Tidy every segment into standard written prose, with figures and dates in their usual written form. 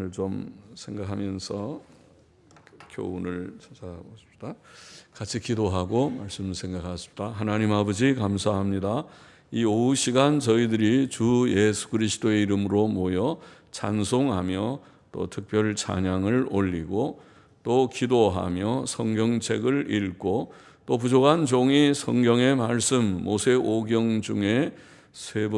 말씀을 좀 생각하면서 교훈을 찾아보십시다. 같이 기도하고 말씀 생각하십시다. 하나님 아버지 감사합니다. 이 오후 시간 저희들이 주 예수 그리스도의 이름으로 모여 찬송하며 또 특별 찬양을 올리고 또 기도하며 성경책을 읽고 또 부족한 종이 성경의 말씀 모세 오경 중에 네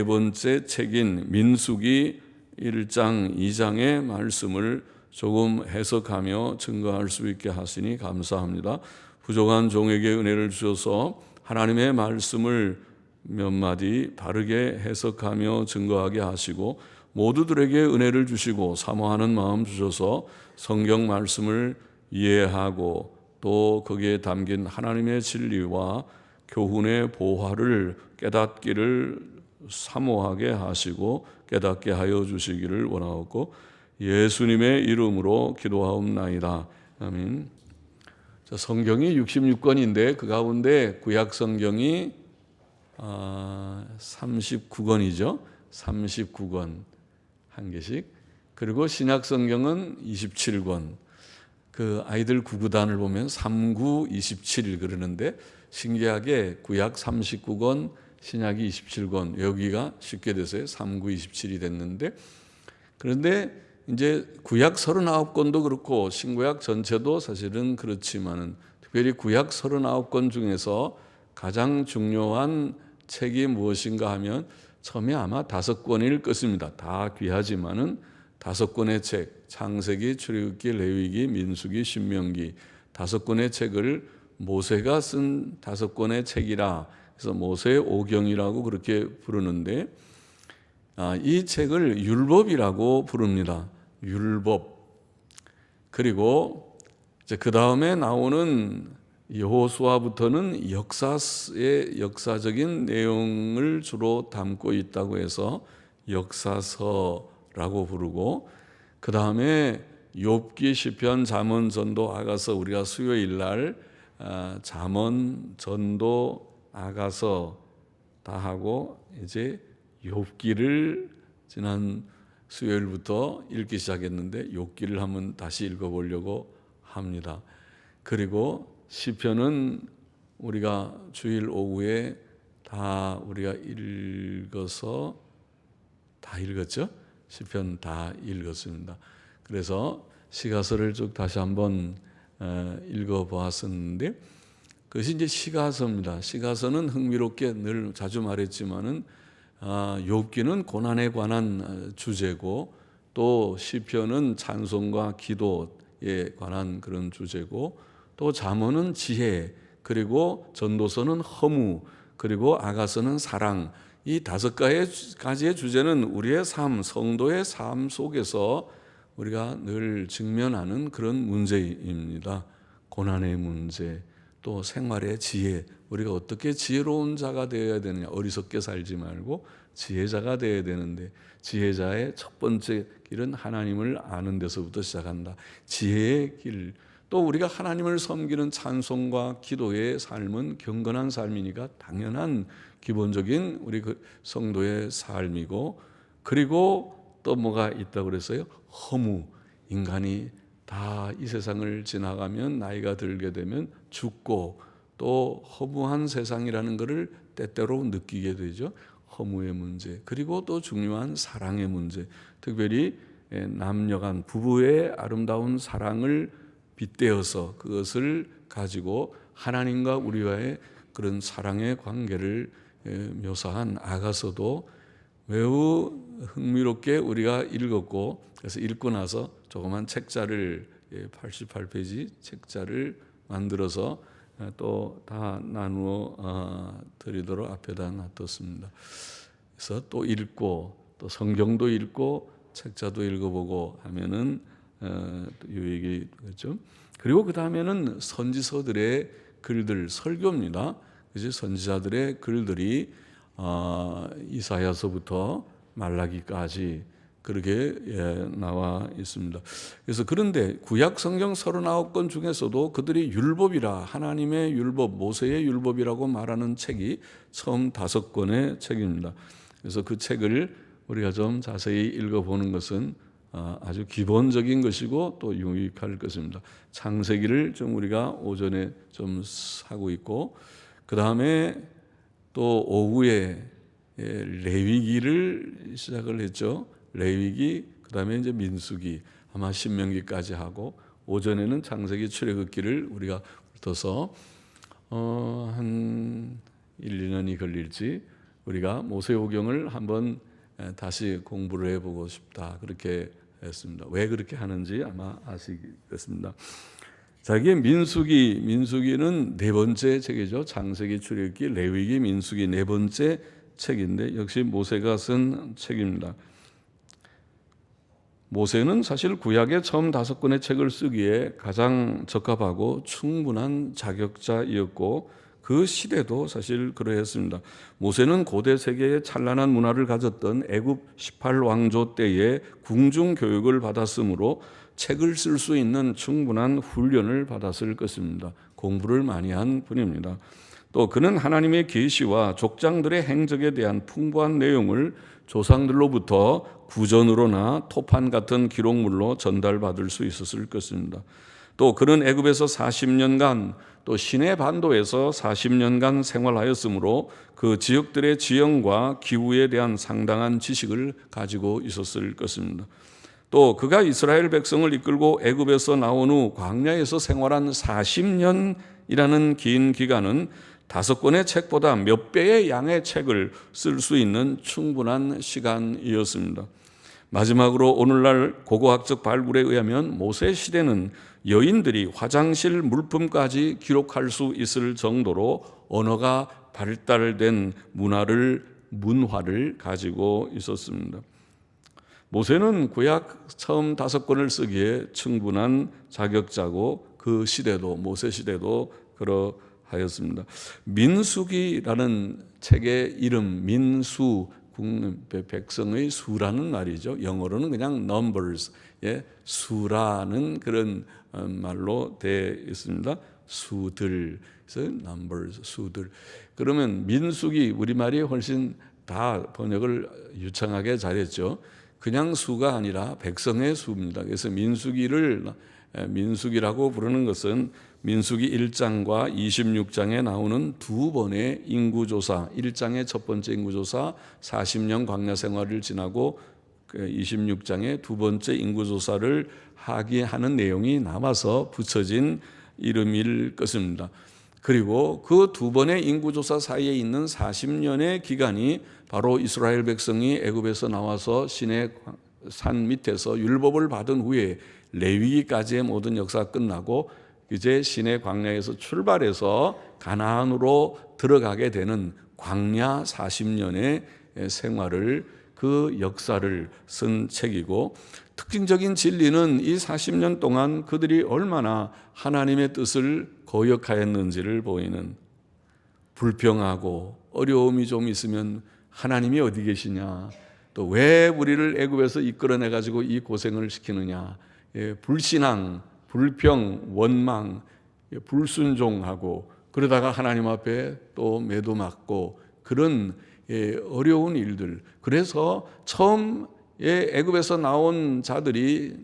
번째 책인 민수기 1장 2장의 말씀을 조금 해석하며 증거할 수 있게 하시니 감사합니다. 부족한 종에게 은혜를 주셔서 하나님의 말씀을 몇 마디 바르게 해석하며 증거하게 하시고 모두들에게 은혜를 주시고 사모하는 마음 주셔서 성경 말씀을 이해하고 또 거기에 담긴 하나님의 진리와 교훈의 보화를 깨닫기를 사모하게 하시고 깨닫게 하여 주시기를 원하옵고 예수님의 이름으로 기도하옵나이다. 아멘. 성경이 66권인데 그 가운데 구약 성경이 39권이죠. 39권 한 개씩. 그리고 신약 성경은 27권. 그 아이들 구구단을 보면 3927 그러는데 신기하게 구약 39권, 신약이 27권, 여기가 쉽게 돼서요. 3927이 됐는데 그런데 이제 구약 39권도 그렇고 신구약 전체도 사실은 그렇지만은 특별히 구약 39권 중에서 가장 중요한 책이 무엇인가 하면 처음에 아마 5권일 것입니다. 다 귀하지만은 5권의 책, 창세기, 출애굽기, 레위기, 민수기, 신명기 5권의 책을 모세가 쓴 5권의 책이라 그래서 모세 오경이라고 그렇게 부르는데 이 책을 율법이라고 부릅니다. 율법. 그리고 이제 그 다음에 나오는 여호수아부터는 역사적인 내용을 주로 담고 있다고 해서 역사서라고 부르고 그 다음에 욥기, 시편, 잠언, 전도, 아가서 우리가 수요일 날 잠언, 전도, 아가서 다 하고 이제 욥기를 지난 수요일부터 읽기 시작했는데 욥기를 한번 다시 읽어보려고 합니다. 그리고 시편은 우리가 주일 오후에 다 우리가 읽어서 다 읽었죠? 시편 다 읽었습니다. 그래서 시가서를 쭉 다시 한번 읽어보았었는데 그것이 이제 시가서입니다. 시가서는 흥미롭게 늘 자주 말했지만은 욥기는 고난에 관한 주제고 또 시편은 찬송과 기도에 관한 그런 주제고 또 잠언은 지혜 그리고 전도서는 허무 그리고 아가서는 사랑 이 5가지의 주제는 우리의 삶, 성도의 삶 속에서 우리가 늘 직면하는 그런 문제입니다. 고난의 문제 또 생활의 지혜, 우리가 어떻게 지혜로운 자가 되어야 되느냐, 어리석게 살지 말고 지혜자가 되어야 되는데 지혜자의 첫 번째 길은 하나님을 아는 데서부터 시작한다. 지혜의 길, 또 우리가 하나님을 섬기는 찬송과 기도의 삶은 경건한 삶이니까 당연한 기본적인 우리 그 성도의 삶이고 그리고 또 뭐가 있다고 그랬어요? 허무, 인간이 다 이 세상을 지나가면 나이가 들게 되면 죽고 또 허무한 세상이라는 것을 때때로 느끼게 되죠. 허무의 문제 그리고 또 중요한 사랑의 문제 특별히 남녀 간 부부의 아름다운 사랑을 빗대어서 그것을 가지고 하나님과 우리와의 그런 사랑의 관계를 묘사한 아가서도 매우 흥미롭게 우리가 읽었고 그래서 읽고 나서 조그만 책자를 88페이지 책자를 만들어서 또 다 나누어 드리도록 앞에다 놔뒀습니다. 그래서 또 읽고 또 성경도 읽고 책자도 읽어보고 하면은 유익이 되죠. 그리고 그 다음에는 선지서들의 글들 설교입니다. 그래서 선지자들의 글들이 이사야서부터 말라기까지 그렇게 나와 있습니다. 그래서 그런데 구약 성경 39권 중에서도 그들이 율법이라 하나님의 율법, 모세의 율법이라고 말하는 책이 처음 5권의 책입니다. 그래서 그 책을 우리가 좀 자세히 읽어보는 것은 아주 기본적인 것이고 또 유익할 것입니다. 창세기를 좀 우리가 오전에 좀 하고 있고, 그 다음에 또 오후에 레위기를 시작을 했죠. 레위기, 그 다음에 이제 민수기, 아마 신명기까지 하고, 오전에는 창세기 출애굽기를 우리가 붙어서 한 1, 2년이 걸릴지 우리가 모세오경을 한번 다시 공부를 해보고 싶다, 그렇게 했습니다. 왜 그렇게 하는지 아마 아시겠습니다. 자, 이게 민수기는 네 번째 책이죠. 창세기, 출애굽기, 레위기, 민수기 네 번째 책인데 역시 모세가 쓴 책입니다. 모세는 사실 구약의 처음 5권의 책을 쓰기에 가장 적합하고 충분한 자격자이었고 그 시대도 사실 그러했습니다. 모세는 고대 세계의 찬란한 문화를 가졌던 애굽 18왕조 때에 궁중 교육을 받았으므로 책을 쓸 수 있는 충분한 훈련을 받았을 것입니다. 공부를 많이 한 분입니다. 또 그는 하나님의 계시와 족장들의 행적에 대한 풍부한 내용을 조상들로부터 구전으로나 토판 같은 기록물로 전달받을 수 있었을 것입니다. 또 그는 애굽에서 40년간 또 시내 반도에서 40년간 생활하였으므로 그 지역들의 지형과 기후에 대한 상당한 지식을 가지고 있었을 것입니다. 또 그가 이스라엘 백성을 이끌고 애굽에서 나온 후 광야에서 생활한 40년이라는 긴 기간은 5권의 책보다 몇 배의 양의 책을 쓸 수 있는 충분한 시간이었습니다. 마지막으로 오늘날 고고학적 발굴에 의하면 모세 시대는 여인들이 화장실 물품까지 기록할 수 있을 정도로 언어가 발달된 문화를 가지고 있었습니다. 모세는 구약 처음 5권을 쓰기에 충분한 자격자고 그 시대도, 모세 시대도 그러하였습니다. 민수기라는 책의 이름, 민수, 백성의 수라는 말이죠. 영어로는 그냥 numbers, 수라는 그런 말로 되어 있습니다. 수들, 그래서 numbers, 수들. 그러면 민수기, 우리말이 훨씬 다 번역을 유창하게 잘했죠. 그냥 수가 아니라 백성의 수입니다. 그래서 민수기라고 부르는 것은 민수기 1장과 26장에 나오는 2번의 인구조사, 1장의 첫 번째 인구조사 40년 광야 생활을 지나고 26장의 두 번째 인구조사를 하는 내용이 남아서 붙여진 이름일 것입니다. 그리고 그 2번의 인구조사 사이에 있는 40년의 기간이 바로 이스라엘 백성이 애굽에서 나와서 시내 산 밑에서 율법을 받은 후에 레위기까지의 모든 역사가 끝나고 이제 시내 광야에서 출발해서 가나안으로 들어가게 되는 광야 40년의 생활을, 그 역사를 쓴 책이고, 특징적인 진리는 이 40년 동안 그들이 얼마나 하나님의 뜻을 거역하였는지를 보이는, 불평하고 어려움이 좀 있으면 하나님이 어디 계시냐, 또 왜 우리를 애굽에서 이끌어내 가지고 이 고생을 시키느냐, 불신앙, 불평, 원망, 불순종하고 그러다가 하나님 앞에 또 매도 맞고 그런 어려운 일들. 그래서 처음 애굽에서 나온 자들이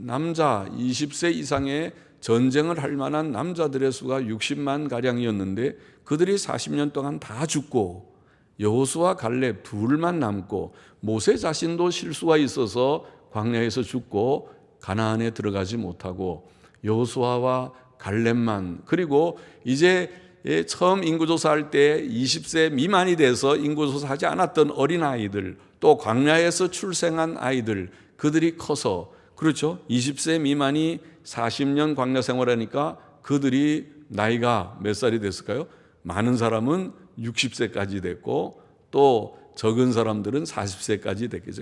남자 20세 이상의 전쟁을 할 만한 남자들의 수가 60만 가량이었는데 그들이 40년 동안 다 죽고 여호수아 갈렙 둘만 남고 모세 자신도 실수가 있어서 광야에서 죽고 가나안에 들어가지 못하고 여호수아와 갈렙만, 그리고 이제 처음 인구조사할 때 20세 미만이 돼서 인구조사하지 않았던 어린아이들, 또 광야에서 출생한 아이들, 그들이 커서, 그렇죠, 20세 미만이 40년 광야 생활하니까 그들이 나이가 몇 살이 됐을까요? 많은 사람은 60세까지 됐고 또 적은 사람들은 40세까지 됐겠죠.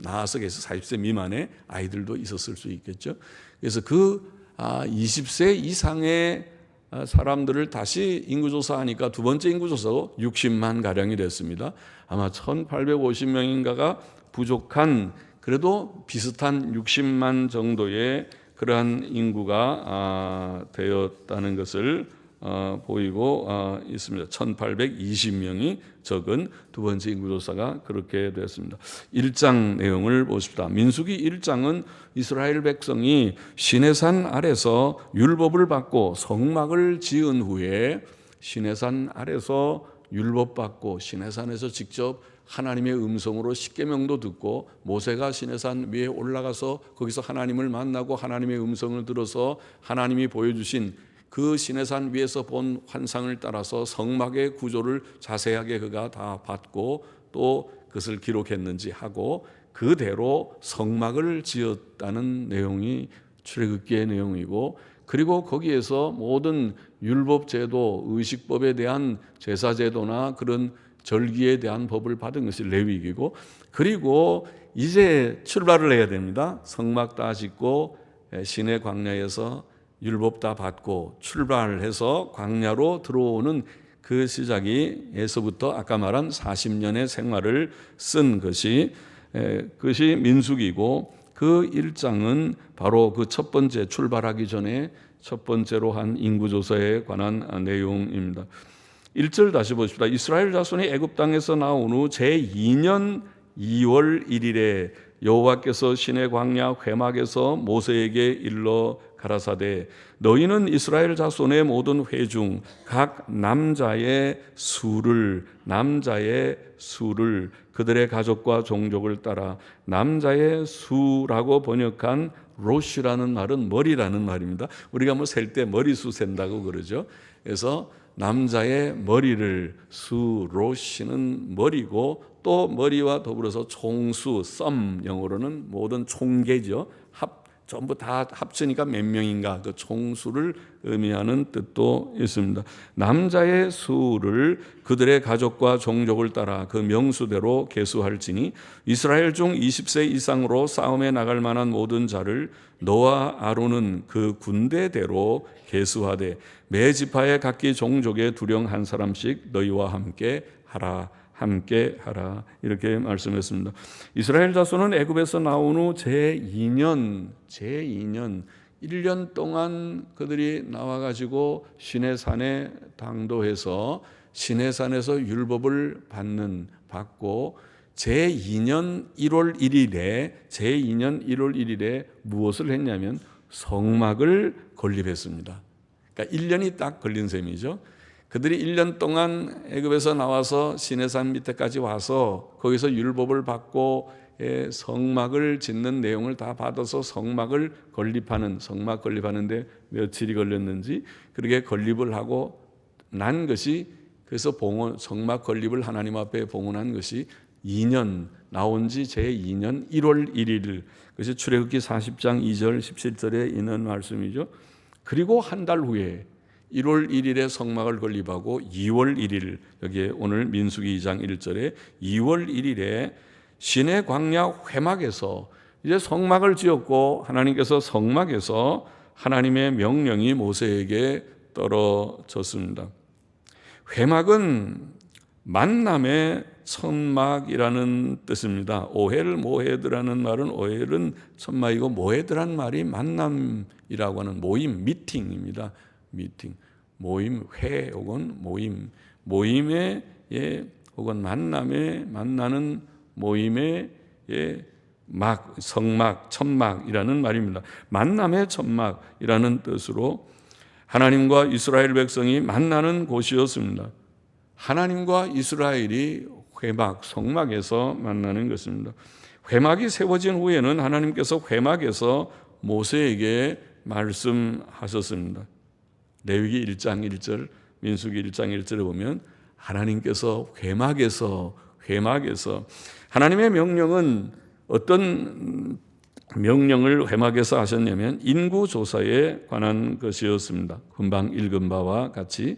나아서 계속 40세 미만의 아이들도 있었을 수 있겠죠. 그래서 그 20세 이상의 사람들을 다시 인구조사하니까 두 번째 인구조사도 60만 가량이 됐습니다. 아마 1850명인가가 부족한, 그래도 비슷한 60만 정도의 그러한 인구가 되었다는 것을 보이고 있습니다. 1820명이 적은 두 번째 인구조사가 그렇게 되었습니다. 1장 내용을 보십시다. 민수기 1장은 이스라엘 백성이 시내산 아래서 율법을 받고 성막을 지은 후에 시내산 아래서 율법 받고 시내산에서 직접 하나님의 음성으로 십계명도 듣고 모세가 시내산 위에 올라가서 거기서 하나님을 만나고 하나님의 음성을 들어서 하나님이 보여주신 그 시내산 위에서 본 환상을 따라서 성막의 구조를 자세하게 그가 다 봤고 또 그것을 기록했는지 하고 그대로 성막을 지었다는 내용이 출애굽기의 내용이고, 그리고 거기에서 모든 율법 제도, 의식법에 대한 제사 제도나 그런 절기에 대한 법을 받은 것이 레위기고, 그리고 이제 출발을 해야 됩니다. 성막 다 짓고 시내 광야에서 율법 다 받고 출발해서 광야로 들어오는 그 시작이 에서부터 아까 말한 40년의 생활을 쓴 것이 민수기고, 그 1장은 바로 그 첫 번째 출발하기 전에 첫 번째로 한 인구조사에 관한 내용입니다. 1절 다시 보십시다. 이스라엘 자손이 애굽 땅에서 나온 후 제2년 2월 1일에 여호와께서 시내 광야 회막에서 모세에게 일러 가라사대 너희는 이스라엘 자손의 모든 회중 각 남자의 수를 그들의 가족과 종족을 따라, 남자의 수라고 번역한 로시라는 말은 머리라는 말입니다. 우리가 뭐 셀 때 머리수 센다고 그러죠. 그래서 남자의 머리를, 수 로시는 머리고, 또 머리와 더불어서 총수, 썸 영어로는 모든 총계죠. 전부 다 합치니까 몇 명인가, 그 총수를 의미하는 뜻도 있습니다. 남자의 수를 그들의 가족과 종족을 따라 그 명수대로 계수할지니 이스라엘 중 20세 이상으로 싸움에 나갈 만한 모든 자를 너와 아론은 그 군대대로 계수하되 매 지파의 각기 종족의 두령 한 사람씩 너희와 함께 하라. 이렇게 말씀했습니다. 이스라엘 자손은 애굽에서 나온 후 제2년 1년 동안 그들이 나와가지고 시내산에 당도해서 시내산에서 율법을 받고 제2년 1월 1일에 무엇을 했냐면 성막을 건립했습니다. 그러니까 1년이 딱 걸린 셈이죠. 그들이 1년 동안 애굽에서 나와서 시내산 밑에까지 와서 거기서 율법을 받고 성막을 짓는 내용을 다 받아서 성막 건립하는데 며칠이 걸렸는지 그렇게 건립을 하고 난 것이, 그래서 성막 건립을 하나님 앞에 봉헌한 것이 2년, 나온 지 제2년 1월 1일, 그것이 출애굽기 40장 2절 17절에 있는 말씀이죠. 그리고 한 달 후에 1월 1일에 성막을 건립하고 2월 1일, 여기에 오늘 민수기 2장 1절에 2월 1일에 시내 광야 회막에서 이제 성막을 지었고, 하나님께서 성막에서 하나님의 명령이 모세에게 떨어졌습니다. 회막은 만남의 천막이라는 뜻입니다. 오헬 모헤드라는 말은, 오헬은 천막이고 모헤드라는 말이 만남이라고 하는 모임, 미팅입니다. 모임, 회 혹은 모임의 혹은 만나는 모임의 성막, 천막이라는 말입니다. 만남의 천막이라는 뜻으로 하나님과 이스라엘 백성이 만나는 곳이었습니다. 하나님과 이스라엘이 회막, 성막에서 만나는 것입니다. 회막이 세워진 후에는 하나님께서 회막에서 모세에게 말씀하셨습니다. 레위기 1장 1절, 민수기 1장 1절에 보면 하나님께서 회막에서 하나님의 명령은 어떤 명령을 회막에서 하셨냐면 인구조사에 관한 것이었습니다. 금방 읽은 바와 같이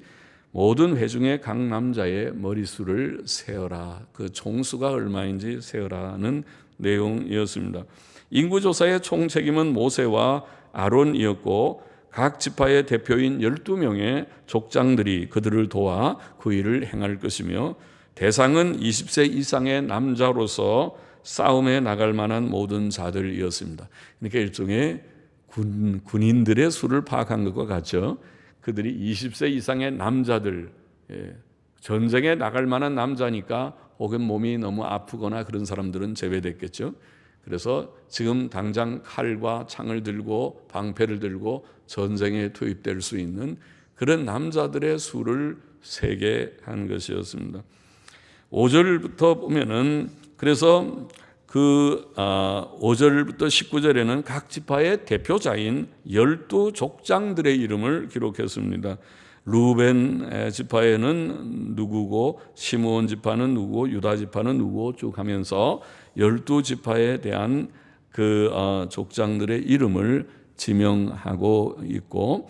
모든 회중의 각 남자의 머리수를 세어라, 그 총수가 얼마인지 세어라는 내용이었습니다. 인구조사의 총책임은 모세와 아론이었고 각 지파의 대표인 12명의 족장들이 그들을 도와 그 일을 행할 것이며, 대상은 20세 이상의 남자로서 싸움에 나갈 만한 모든 자들이었습니다. 그러니까 일종의 군인들의 수를 파악한 것과 같죠. 그들이 20세 이상의 남자들, 전쟁에 나갈 만한 남자니까 혹은 몸이 너무 아프거나 그런 사람들은 제외됐겠죠. 그래서 지금 당장 칼과 창을 들고 방패를 들고 전쟁에 투입될 수 있는 그런 남자들의 수를 세게 한 것이었습니다. 5절부터 보면은 그래서 5절부터 19절에는 각 지파의 대표자인 12족장들의 이름을 기록했습니다. 루벤 지파에는 누구고, 시므온 지파는 누구고, 유다 지파는 누구고 쭉 하면서 12지파에 대한 그 족장들의 이름을 지명하고 있고,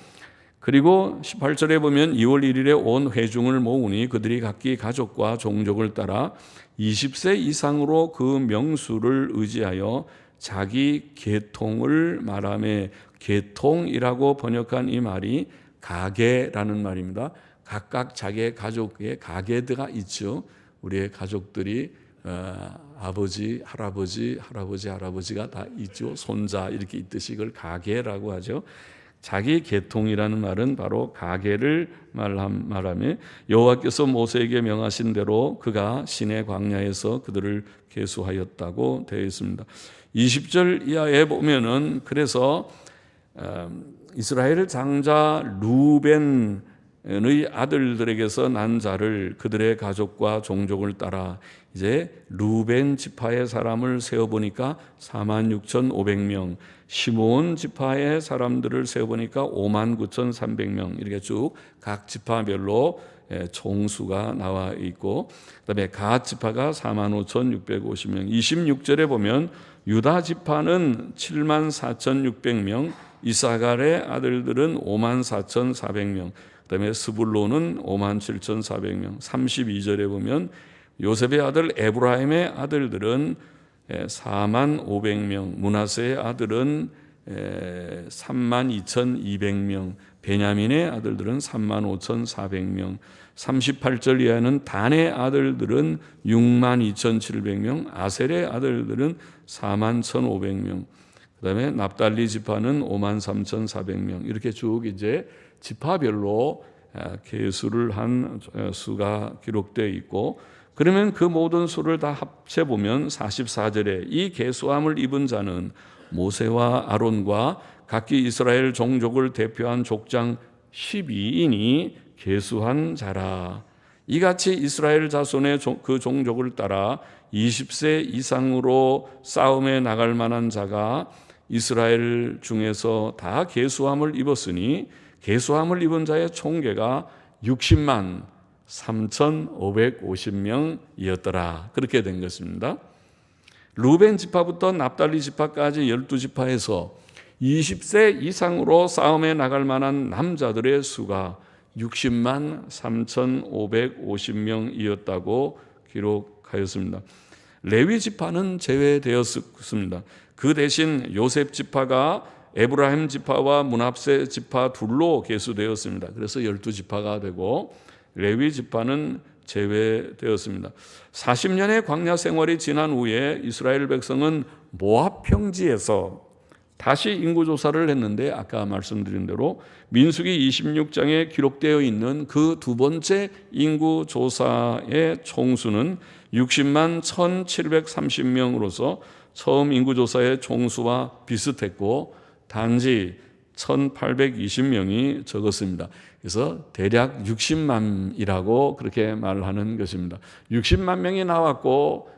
그리고 18절에 보면 2월 1일에 온 회중을 모으니 그들이 각기 가족과 종족을 따라 20세 이상으로 그 명수를 의지하여 자기 계통을 말하며, 계통이라고 번역한 이 말이 가계라는 말입니다. 각각 자기의 가족에 가계가 있죠. 우리의 가족들이 아버지, 할아버지가 다 있죠. 손자 이렇게 있듯이 그걸 가계라고 하죠. 자기 계통이라는 말은 바로 가계를 말하며, 여호와께서 모세에게 명하신 대로 그가 시내 광야에서 그들을 계수하였다고 되어 있습니다. 20절 이하에 보면은 그래서 이스라엘 장자 루벤의 아들들에게서 난 자를 그들의 가족과 종족을 따라 이제 루벤 지파의 사람을 세어보니까 46,500명, 시므온 지파의 사람들을 세어보니까 59,300명, 이렇게 쭉 각 지파별로 총수가 나와 있고, 그다음에 갓 지파가 45,650명. 26절에 보면 유다 지파는 74,600명, 이사갈의 아들들은 54,400명, 그다음에 스불론은 57,400명. 32절에 보면 요셉의 아들 에브라임의 아들들은 45,500명, 므낫세의 아들은 32,200명, 베냐민의 아들들은 35,400명. 38절 이하는 단의 아들들은 62,700명, 아셀의 아들들은 41,500명, 그다음에 납달리 지파는 53,400명. 이렇게 쭉 이제 지파별로 계수를 한 수가 기록되어 있고, 그러면 그 모든 수를 다 합쳐 보면 44절에 이 계수함을 입은 자는 모세와 아론과 각기 이스라엘 종족을 대표한 족장 12인이 계수한 자라. 이같이 이스라엘 자손의 그 종족을 따라 20세 이상으로 싸움에 나갈 만한 자가 이스라엘 중에서 다 계수함을 입었으니 계수함을 입은 자의 총계가 60만 3,550명이었더라. 그렇게 된 것입니다. 루벤 지파부터 납달리 지파까지 12지파에서 20세 이상으로 싸움에 나갈 만한 남자들의 수가 60만 3,550명이었다고 기록하였습니다. 레위 지파는 제외되었습니다. 그 대신 요셉 지파가 에브라임 지파와 므낫세 지파 둘로 계수되었습니다. 그래서 12지파가 되고 레위 지파는 제외되었습니다. 40년의 광야 생활이 지난 후에 이스라엘 백성은 모압 평지에서 다시 인구조사를 했는데, 아까 말씀드린 대로 민수기 26장에 기록되어 있는 그 두 번째 인구조사의 총수는 60만 1,730명으로서 처음 인구조사의 총수와 비슷했고 단지 1,820명이 적었습니다. 그래서 대략 60만이라고 그렇게 말하는 것입니다. 60만 명이 나왔고,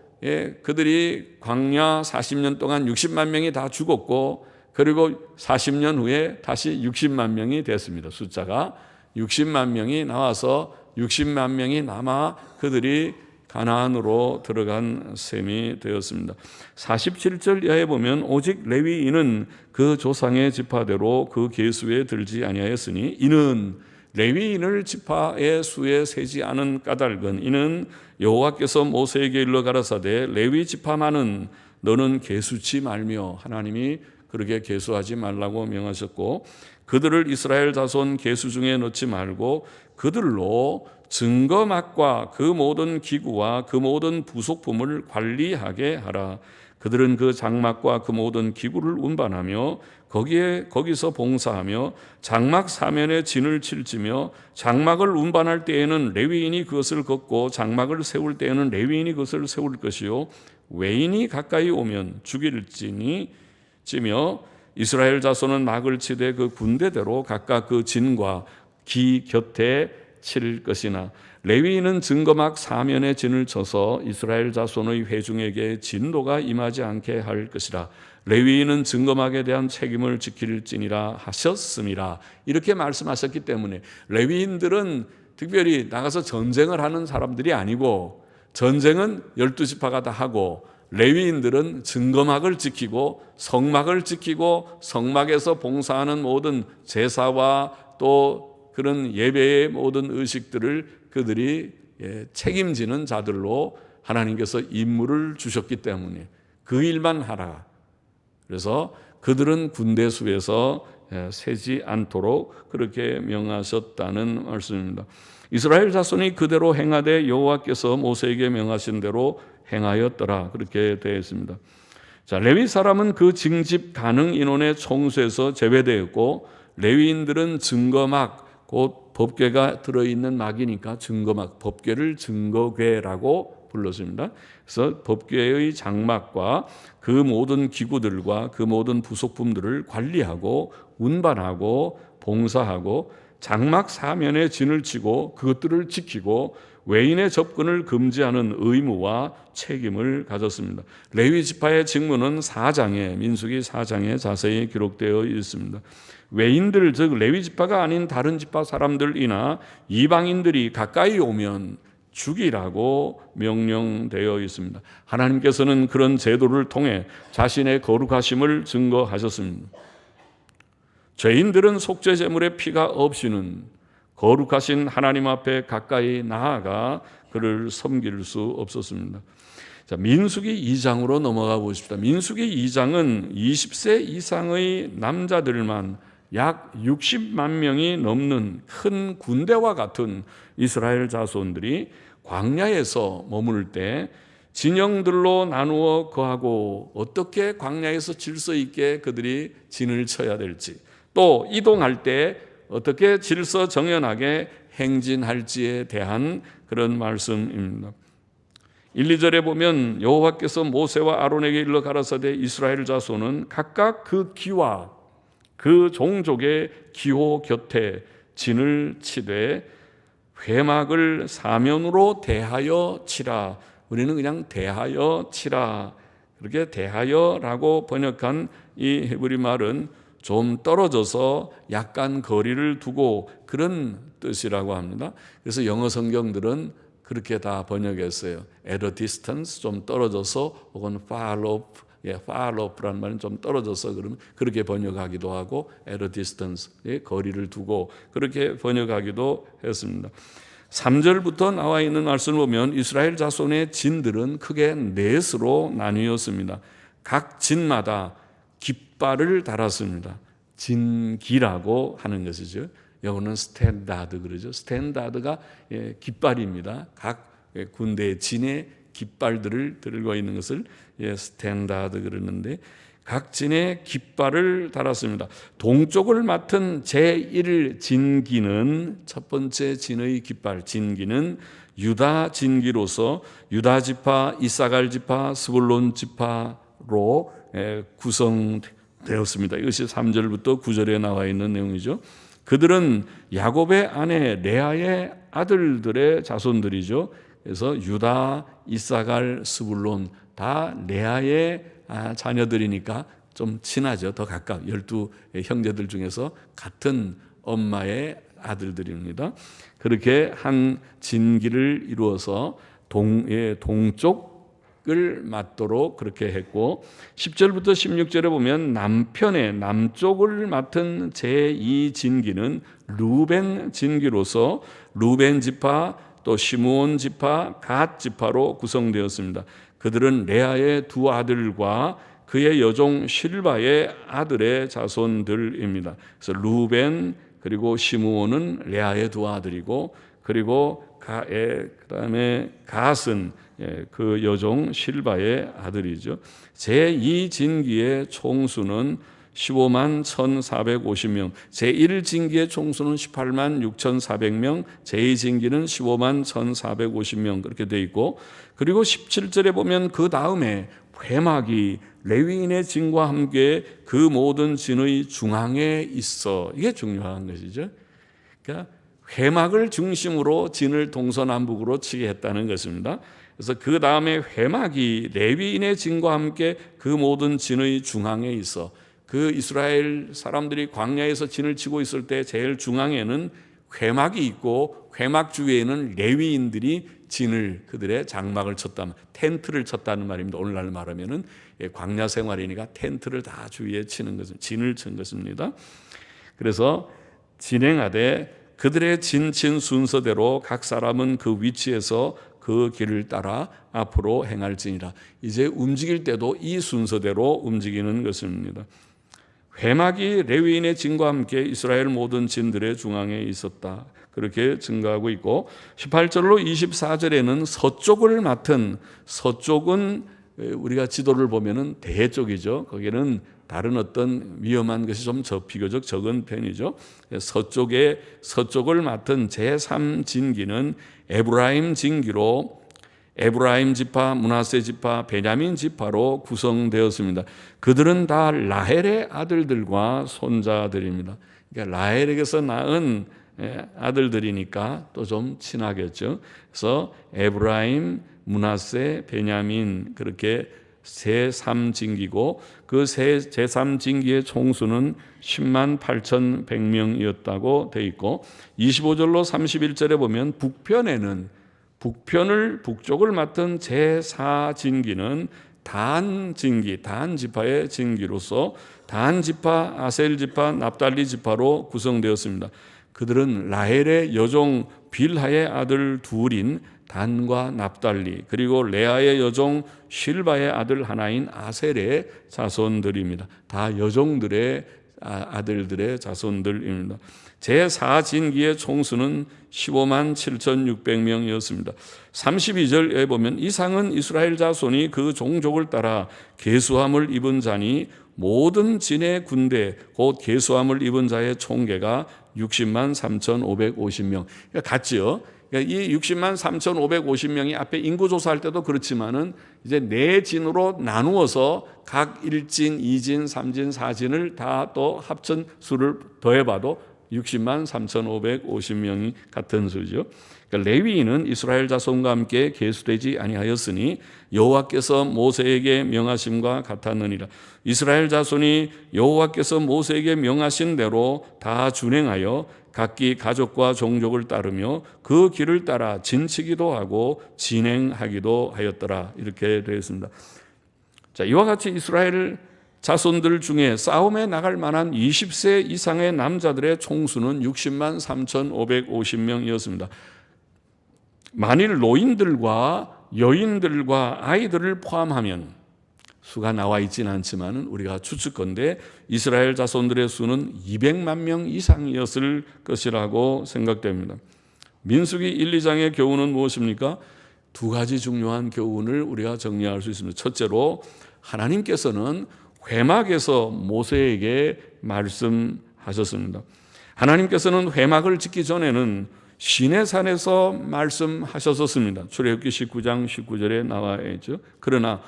그들이 광야 40년 동안 60만 명이 다 죽었고, 그리고 40년 후에 다시 60만 명이 됐습니다. 숫자가 60만 명이 나와서 60만 명이 남아 그들이 가나안으로 들어간 셈이 되었습니다. 47절 이하에 보면 오직 레위인은 그 조상의 지파대로 그 계수에 들지 아니하였으니 이는 레위인을 지파의 수에 세지 않은 까닭은 이는 여호와께서 모세에게 일러 가라사대 레위 지파만은 너는 계수치 말며, 하나님이 그렇게 계수하지 말라고 명하셨고, 그들을 이스라엘 자손 계수 중에 넣지 말고 그들로 증거막과 그 모든 기구와 그 모든 부속품을 관리하게 하라. 그들은 그 장막과 그 모든 기구를 운반하며 거기서 봉사하며 장막 사면에 진을 칠지며 장막을 운반할 때에는 레위인이 그것을 걷고 장막을 세울 때에는 레위인이 그것을 세울 것이요 외인이 가까이 오면 죽일지니 찌며 이스라엘 자손은 막을 치되 그 군대대로 각각 그 진과 기 곁에 칠 것이나 레위인은 증거막 사면에 진을 쳐서 이스라엘 자손의 회중에게 진노가 임하지 않게 할 것이라. 레위인은 증거막에 대한 책임을 지킬지니라 하셨음이라. 이렇게 말씀하셨기 때문에 레위인들은 특별히 나가서 전쟁을 하는 사람들이 아니고 전쟁은 12지파가 다 하고 레위인들은 증거막을 지키고 성막을 지키고 성막에서 봉사하는 모든 제사와 또 그런 예배의 모든 의식들을 그들이 책임지는 자들로 하나님께서 임무를 주셨기 때문에 그 일만 하라. 그래서 그들은 군대 수에서 세지 않도록 그렇게 명하셨다는 말씀입니다. 이스라엘 자손이 그대로 행하되 여호와께서 모세에게 명하신 대로 행하였더라. 그렇게 되어 있습니다. 자, 레위 사람은 그 징집 가능 인원의 총수에서 제외되었고 레위인들은 증거막, 곧 법궤가 들어있는 막이니까 증거막, 법궤를 증거궤라고 불렀습니다. 그래서 법궤의 장막과 그 모든 기구들과 그 모든 부속품들을 관리하고 운반하고 봉사하고 장막 사면에 진을 치고 그것들을 지키고 외인의 접근을 금지하는 의무와 책임을 가졌습니다. 레위 지파의 직무는 4장에 민수기 4장에 자세히 기록되어 있습니다. 외인들, 즉 레위 지파가 아닌 다른 지파 사람들이나 이방인들이 가까이 오면 죽이라고 명령되어 있습니다. 하나님께서는 그런 제도를 통해 자신의 거룩하심을 증거하셨습니다. 죄인들은 속죄 제물의 피가 없이는 거룩하신 하나님 앞에 가까이 나아가 그를 섬길 수 없었습니다. 자, 민수기 2장으로 넘어가 보십시다. 민수기 2장은 20세 이상의 남자들만 약 60만 명이 넘는 큰 군대와 같은 이스라엘 자손들이 광야에서 머물 때 진영들로 나누어 거하고 어떻게 광야에서 질서 있게 그들이 진을 쳐야 될지, 또 이동할 때 어떻게 질서 정연하게 행진할지에 대한 그런 말씀입니다. 1, 2절에 보면 여호와께서 모세와 아론에게 일러 가라사대 이스라엘 자손은 각각 그 기와 그 종족의 기호 곁에 진을 치되 회막을 사면으로 대하여 치라. 우리는 그냥 대하여 치라, 그렇게 대하여라고 번역한 이 히브리 말은 좀 떨어져서 약간 거리를 두고 그런 뜻이라고 합니다. 그래서 영어 성경들은 그렇게 다 번역했어요. At a distance, 좀 떨어져서, 혹은 far off, far off라는 말은 좀 떨어져서 그러면 그렇게 번역하기도 하고 at a distance, 거리를 두고 그렇게 번역하기도 했습니다. 3절부터 나와 있는 말씀을 보면 이스라엘 자손의 진들은 크게 넷으로 나뉘었습니다. 각 진마다 깃발을 달았습니다. 진기라고 하는 것이죠. 영어는 스탠다드 그러죠. 스탠다드가 깃발입니다. 각 군대의 진의 깃발들을 들고 있는 것을 스탠다드 그러는데 각 진의 깃발을 달았습니다. 동쪽을 맡은 제1 진기는, 첫 번째 진의 깃발 진기는 유다 진기로서 유다 지파, 이사갈 지파, 스불론 지파로 구성되었습니다. 이것이 3절부터 9절에 나와 있는 내용이죠. 그들은 야곱의 아내 레아의 아들들의 자손들이죠. 그래서 유다, 이사갈, 스불론 다 레아의 자녀들이니까 좀 친하죠. 더 가까워. 12 형제들 중에서 같은 엄마의 아들들입니다. 그렇게 한 진기를 이루어서 동쪽을 맡도록 그렇게 했고, 10절부터 16절에 보면 남쪽을 맡은 제2 진기는 루벤 진기로서 루벤 지파, 또 시므온 지파, 갓 지파로 구성되었습니다. 그들은 레아의 두 아들과 그의 여종 실바의 아들의 자손들입니다. 그래서 루벤 그리고 시므온은 레아의 두 아들이고, 그리고 그다음에 갓은 그 여종 실바의 아들이죠. 제2진기의 총수는 15만 1,450명, 제1진기의 총수는 18만 6,400명, 제2진기는 15만 1,450명 그렇게 돼 있고, 그리고 17절에 보면 그 다음에 회막이 레위인의 진과 함께 그 모든 진의 중앙에 있어. 이게 중요한 것이죠. 그러니까 회막을 중심으로 진을 동서남북으로 치게 했다는 것입니다. 그래서 그 다음에 회막이 레위인의 진과 함께 그 모든 진의 중앙에 있어. 그 이스라엘 사람들이 광야에서 진을 치고 있을 때 제일 중앙에는 회막이 있고, 회막 주위에는 레위인들이 진을, 그들의 장막을 쳤다, 텐트를 쳤다는 말입니다. 오늘날 말하면은 광야 생활이니까 텐트를 다 주위에 치는 것은 진을 친 것입니다. 그래서 진행하되 그들의 진친 순서대로 각 사람은 그 위치에서 그 길을 따라 앞으로 행할지니라. 이제 움직일 때도 이 순서대로 움직이는 것입니다. 회막이 레위인의 진과 함께 이스라엘 모든 진들의 중앙에 있었다. 그렇게 증가하고 있고, 18절로 24절에는 서쪽을 맡은, 서쪽은 우리가 지도를 보면은 대쪽이죠. 거기는 다른 어떤 위험한 것이 좀 비교적 적은 편이죠. 서쪽을 맡은 제3진기는 에브라임 진기로 에브라임 지파, 므낫세 지파, 베냐민 지파로 구성되었습니다. 그들은 다 라헬의 아들들과 손자들입니다. 그러니까 라헬에게서 낳은 아들들이니까 또 좀 친하겠죠. 그래서 에브라임, 므낫세, 베냐민, 그렇게 제3진기고, 그 제3진기의 총수는 10만 8,100명이었다고 되어 있고, 25절로 31절에 보면 북쪽을 맡은 제4진기는 단진기, 단지파의 진기로서 단지파, 아셀지파, 납달리 지파로 구성되었습니다. 그들은 라헬의 여종 빌하의 아들 둘인 단과 납달리, 그리고 레아의 여종 실바의 아들 하나인 아셀의 자손들입니다. 다 여종들의 아들들의 자손들입니다. 제4진기의 총수는 15만 7,600명이었습니다. 32절에 보면 이상은 이스라엘 자손이 그 종족을 따라 계수함을 입은 자니 모든 진의 군대 곧 계수함을 입은 자의 총계가 60만 3,550명. 그러니까 같죠. 그러니까 이 60만 3,550명이 앞에 인구조사할 때도 그렇지만은 이제 네 진으로 나누어서 각 1진, 2진, 3진, 4진을 다 또 합천 수를 더해봐도 60만 3,550명이 같은 수죠. 그러니까 레위인은 이스라엘 자손과 함께 계수되지 아니하였으니 여호와께서 모세에게 명하심과 같았느니라. 이스라엘 자손이 여호와께서 모세에게 명하신 대로 다 준행하여 각기 가족과 종족을 따르며 그 길을 따라 진치기도 하고 진행하기도 하였더라. 이렇게 되어 있습니다. 자, 이와 같이 이스라엘 자손들 중에 싸움에 나갈 만한 20세 이상의 남자들의 총수는 60만 3,550명이었습니다. 만일 노인들과 여인들과 아이들을 포함하면 수가 나와 있지는 않지만 우리가 추측컨대 이스라엘 자손들의 수는 200만 명 이상이었을 것이라고 생각됩니다. 민수기 1, 2장의 교훈은 무엇입니까? 두 가지 중요한 교훈을 우리가 정리할 수 있습니다. 첫째로 하나님께서는 회막에서 모세에게 말씀하셨습니다. 하나님께서는 회막을 짓기 전에는 시내산에서 말씀하셨었습니다. 출애굽기 19장 19절에 나와 있죠. 그러나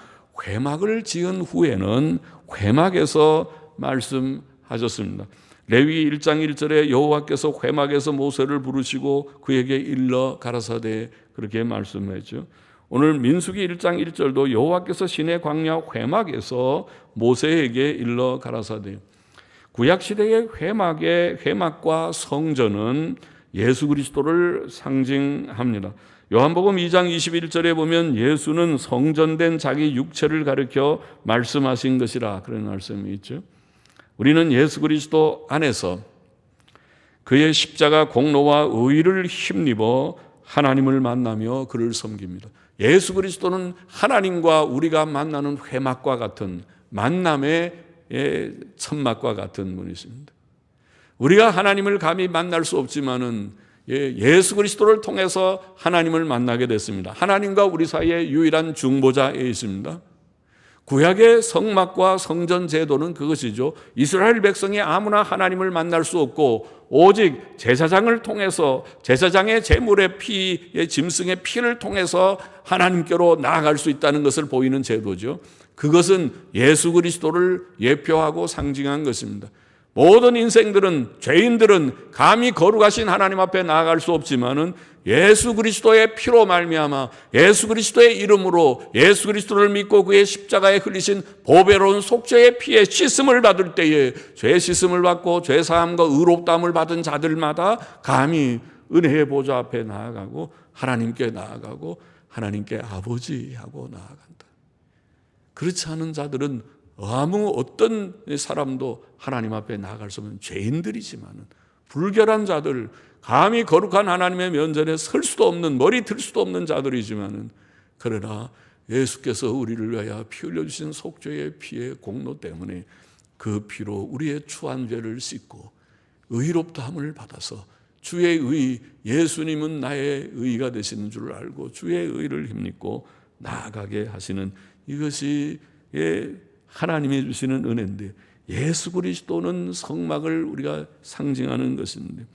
회막을 지은 후에는 회막에서 말씀하셨습니다. 레위 1장 1절에 여호와께서 회막에서 모세를 부르시고 그에게 일러 가라사대 그렇게 말씀했죠. 오늘 민수기 1장 1절도 여호와께서 시내 광야 회막에서 모세에게 일러 가라사대. 구약시대의 회막과 성전은 예수 그리스도를 상징합니다. 요한복음 2장 21절에 보면 예수는 성전된 자기 육체를 가리켜 말씀하신 것이라 그런 말씀이 있죠. 우리는 예수 그리스도 안에서 그의 십자가 공로와 의를 힘입어 하나님을 만나며 그를 섬깁니다. 예수 그리스도는 하나님과 우리가 만나는 회막과 같은 만남의 천막과 같은 분이십니다. 우리가 하나님을 감히 만날 수 없지만은 예수 그리스도를 통해서 하나님을 만나게 됐습니다. 하나님과 우리 사이에 유일한 중보자에 있습니다. 구약의 성막과 성전 제도는 그것이죠. 이스라엘 백성이 아무나 하나님을 만날 수 없고 오직 제사장을 통해서 제사장의 제물의 피의 짐승의 피를 통해서 하나님께로 나아갈 수 있다는 것을 보이는 제도죠. 그것은 예수 그리스도를 예표하고 상징한 것입니다. 모든 인생들은, 죄인들은 감히 거룩하신 하나님 앞에 나아갈 수 없지만은 예수 그리스도의 피로 말미암아 예수 그리스도의 이름으로 예수 그리스도를 믿고 그의 십자가에 흘리신 보배로운 속죄의 피에 씻음을 받을 때에 죄 씻음을 받고 죄 사함과 의롭다함을 받은 자들마다 감히 은혜의 보좌 앞에 나아가고 하나님께 나아가고 하나님께 아버지하고 나아간다. 그렇지 않은 자들은 아무 어떤 사람도 하나님 앞에 나아갈 수 없는 죄인들이지만은, 불결한 자들, 감히 거룩한 하나님의 면전에 설 수도 없는, 머리 들 수도 없는 자들이지만은, 그러나 예수께서 우리를 위하여 피 흘려주신 속죄의 피의 공로 때문에 그 피로 우리의 추한 죄를 씻고 의롭다함을 받아서 주의 의, 예수님은 나의 의가 되시는 줄 알고 주의 의를 힘입고 나아가게 하시는, 이것이 하나님이 주시는 은혜인데, 예수 그리스도는 성막을 우리가 상징하는 것인데,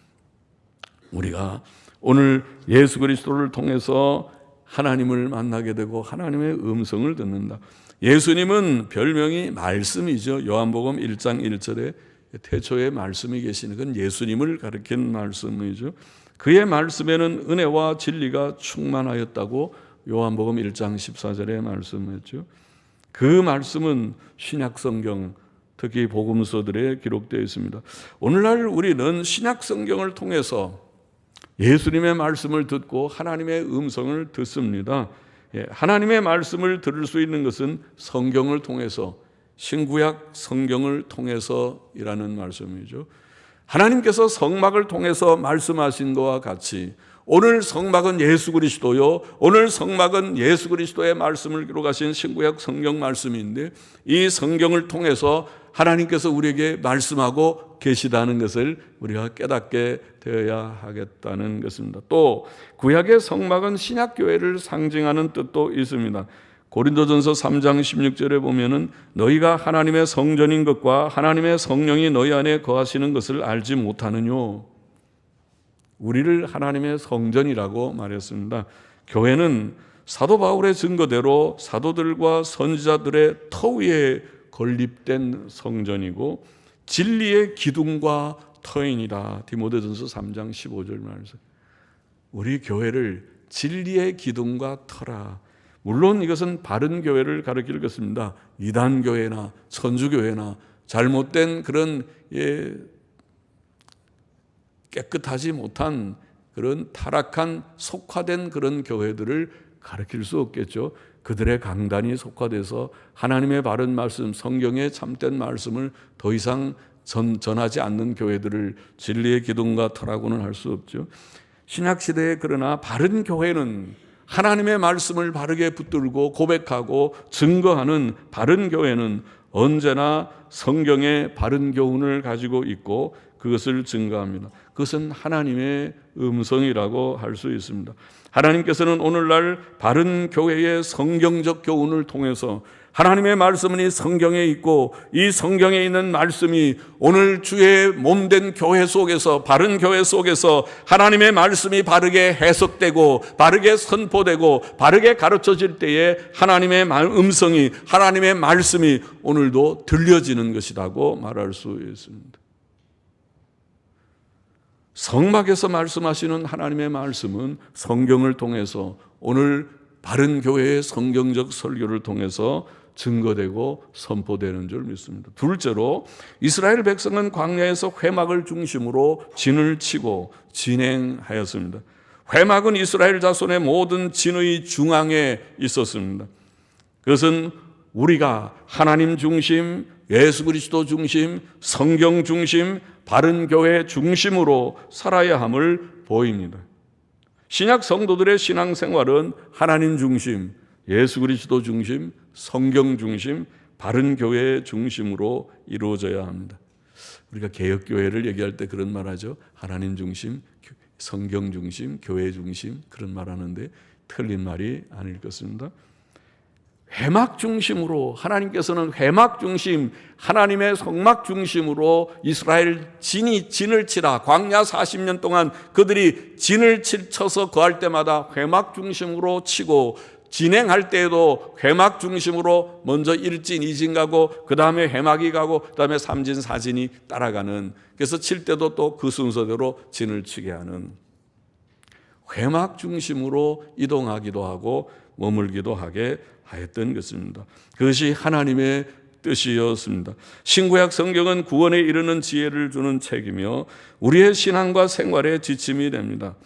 우리가 오늘 예수 그리스도를 통해서 하나님을 만나게 되고 하나님의 음성을 듣는다. 예수님은 별명이 말씀이죠. 요한복음 1장 1절에 태초에 말씀이 계시는 건 예수님을 가리킨 말씀이죠. 그의 말씀에는 은혜와 진리가 충만하였다고 요한복음 1장 14절에 말씀했죠. 그 말씀은 신약 성경, 특히 복음서들에 기록되어 있습니다. 오늘날 우리는 신약 성경을 통해서 예수님의 말씀을 듣고 하나님의 음성을 듣습니다. 하나님의 말씀을 들을 수 있는 것은 성경을 통해서, 신구약 성경을 통해서이라는 말씀이죠. 하나님께서 성막을 통해서 말씀하신 것과 같이 오늘 성막은 예수 그리스도요, 오늘 성막은 예수 그리스도의 말씀을 기록하신 신구약 성경 말씀인데, 이 성경을 통해서 하나님께서 우리에게 말씀하고 계시다는 것을 우리가 깨닫게 되어야 하겠다는 것입니다. 또 구약의 성막은 신약교회를 상징하는 뜻도 있습니다. 고린도전서 3장 16절에 보면은 너희가 하나님의 성전인 것과 하나님의 성령이 너희 안에 거하시는 것을 알지 못하느뇨. 우리를 하나님의 성전이라고 말했습니다. 교회는 사도 바울의 증거대로 사도들과 선지자들의 터 위에 건립된 성전이고 진리의 기둥과 터이니라. 디모데전서 3장 15절 말씀. 우리 교회를 진리의 기둥과 터라. 물론 이것은 바른 교회를 가리킬 것입니다. 이단 교회나 천주 교회나 잘못된 그런 깨끗하지 못한 그런 타락한 속화된 그런 교회들을 가리킬 수 없겠죠. 그들의 강단이 속화돼서 하나님의 바른 말씀, 성경의 참된 말씀을 더 이상 전하지 않는 교회들을 진리의 기둥과 터라고는 할 수 없죠. 신약시대에 그러나 바른 교회는 하나님의 말씀을 바르게 붙들고 고백하고 증거하는 바른 교회는 언제나 성경의 바른 교훈을 가지고 있고 그것을 증거합니다. 그것은 하나님의 음성이라고 할 수 있습니다. 하나님께서는 오늘날 바른 교회의 성경적 교훈을 통해서 하나님의 말씀은 이 성경에 있고 이 성경에 있는 말씀이 오늘 주의 몸된 교회 속에서, 바른 교회 속에서 하나님의 말씀이 바르게 해석되고 바르게 선포되고 바르게 가르쳐질 때에 하나님의 음성이, 하나님의 말씀이 오늘도 들려지는 것이라고 말할 수 있습니다. 성막에서 말씀하시는 하나님의 말씀은 성경을 통해서 오늘 바른 교회의 성경적 설교를 통해서 증거되고 선포되는 줄 믿습니다. 둘째로 이스라엘 백성은 광야에서 회막을 중심으로 진을 치고 진행하였습니다. 회막은 이스라엘 자손의 모든 진의 중앙에 있었습니다. 그것은 우리가 하나님 중심, 예수 그리스도 중심, 성경 중심, 바른 교회 중심으로 살아야 함을 보입니다. 신약 성도들의 신앙생활은 하나님 중심, 예수 그리스도 중심, 성경 중심, 바른 교회 중심으로 이루어져야 합니다. 우리가 개혁교회를 얘기할 때 그런 말 하죠. 하나님 중심, 성경 중심, 교회 중심 그런 말하는데 틀린 말이 아닐 것입니다. 회막 중심으로 하나님께서는 회막 중심, 하나님의 성막 중심으로 이스라엘 진을 치라. 광야 40년 동안 그들이 진을 쳐서 거할 때마다 회막 중심으로 치고 진행할 때에도 회막 중심으로 먼저 1진, 2진 가고 그 다음에 회막이 가고 그 다음에 3진, 4진이 따라가는, 그래서 칠 때도 또 그 순서대로 진을 치게 하는 회막 중심으로 이동하기도 하고 머물기도 하게 하였던 것입니다. 그것이 하나님의 뜻이었습니다. 신구약 성경은 구원에 이르는 지혜를 주는 책이며 우리의 신앙과 생활의 지침이 됩니다.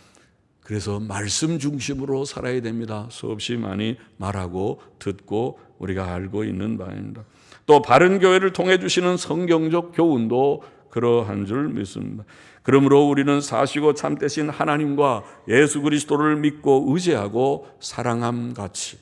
그래서 말씀 중심으로 살아야 됩니다. 수없이 많이 말하고 듣고 우리가 알고 있는 바입니다. 또 바른 교회를 통해 주시는 성경적 교훈도 그러한 줄 믿습니다. 그러므로 우리는 사시고 참되신 하나님과 예수 그리스도를 믿고 의지하고 사랑함 같이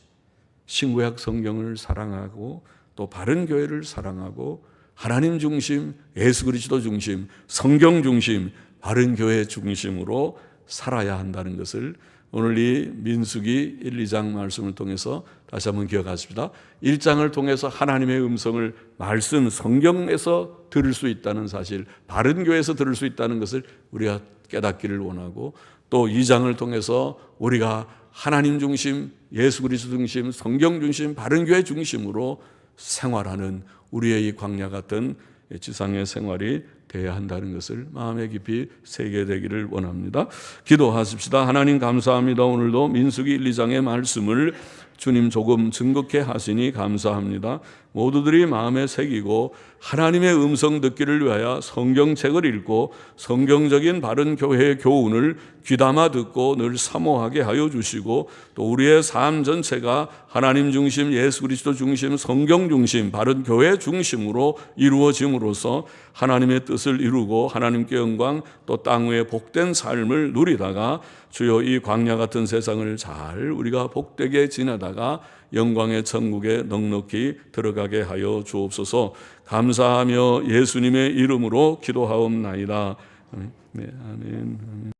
신구약 성경을 사랑하고 또 바른 교회를 사랑하고 하나님 중심, 예수 그리스도 중심, 성경 중심, 바른 교회 중심으로 살아야 한다는 것을 오늘 이 민수기 1, 2장 말씀을 통해서 다시 한번 기억하십시다. 1장을 통해서 하나님의 음성을 말씀, 성경에서 들을 수 있다는 사실, 바른 교회에서 들을 수 있다는 것을 우리가 깨닫기를 원하고, 또 2장을 통해서 우리가 하나님 중심, 예수 그리스도 중심, 성경 중심, 바른 교회 중심으로 생활하는 우리의 이 광야 같은 지상의 생활이 되어야 한다는 것을 마음에 깊이 새기게 되기를 원합니다. 기도하십시다. 하나님 감사합니다. 오늘도 민수기 1, 2장의 말씀을 주님 조금 증거케 하시니 감사합니다. 모두들이 마음에 새기고 하나님의 음성 듣기를 위하여 성경책을 읽고 성경적인 바른 교회의 교훈을 귀담아 듣고 늘 사모하게 하여 주시고, 또 우리의 삶 전체가 하나님 중심, 예수 그리스도 중심, 성경 중심, 바른 교회 중심으로 이루어짐으로써 하나님의 뜻을 이루고 하나님께 영광, 또 땅 위에 복된 삶을 누리다가 주여 이 광야 같은 세상을 잘 우리가 복되게 지내다가 영광의 천국에 넉넉히 들어가게 하여 주옵소서. 감사하며 예수님의 이름으로 기도하옵나이다. 네, 아멘.